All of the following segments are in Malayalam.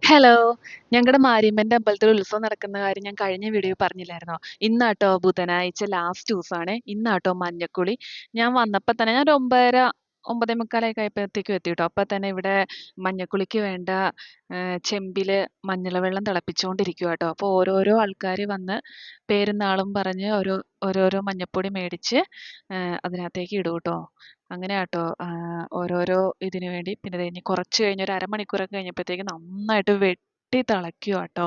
ഹലോ. ഞങ്ങടെ മാരിയമ്മന്റെ അമ്പലത്തിൽ ഉത്സവം നടക്കുന്ന കാര്യം ഞാൻ കഴിഞ്ഞ വീഡിയോയിൽ പറഞ്ഞില്ലായിരുന്നോ? ഇന്നാട്ടോ ബുധനാഴ്ച ലാസ്റ്റ് ദിവസാണേ. ഇന്നാട്ടോ മഞ്ഞക്കുളി. ഞാൻ വന്നപ്പോ തന്നെ ഞാൻ ഒരു 9:30, 9:45 ആയപ്പോഴത്തേക്കും എത്തിട്ടോ. അപ്പൊ തന്നെ ഇവിടെ മഞ്ഞക്കുളിക്ക് വേണ്ട ചെമ്പില് മഞ്ഞൾ വെള്ളം തിളപ്പിച്ചുകൊണ്ടിരിക്കുവാട്ടോ. അപ്പൊ ഓരോരോ ആൾക്കാര് വന്ന് പേരും നാളും പറഞ്ഞ് ഓരോരോ മഞ്ഞപ്പൊടി മേടിച്ച് അതിനകത്തേക്ക് ഇടൂട്ടോ. അങ്ങനെയാട്ടോ ഓരോരോ ഇതിനു വേണ്ടി. പിന്നെ ദേ ഇനി കുറച്ച് കഴിഞ്ഞ് ഒരു അരമണിക്കൂറൊക്കെ കഴിഞ്ഞപ്പോഴത്തേക്കും നന്നായിട്ട് വെട്ടി തിളയ്ക്കുവാട്ടോ.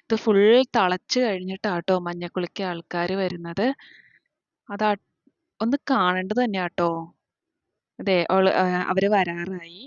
ഇത് ഫുൾ തിളച്ച് കഴിഞ്ഞിട്ടാട്ടോ മഞ്ഞക്കുളിക്ക് ആൾക്കാര് വരുന്നത്. അതാ ഒന്ന് കാണേണ്ടത് തന്നെയാട്ടോ. അതെ അവര് വരാറായി.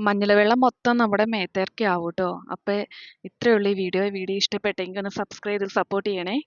മഞ്ഞൾ വെള്ളം മൊത്തം നമ്മുടെ മേത്തേർക്ക് ആവൂട്ടോ. അപ്പൊ ഇത്രയേ ഉള്ളൂ ഈ വീഡിയോ. വീഡിയോ ഇഷ്ടപ്പെട്ടെങ്കിൽ ഒന്ന് സബ്സ്ക്രൈബ് ചെയ്ത് സപ്പോർട്ട് ചെയ്യണേ.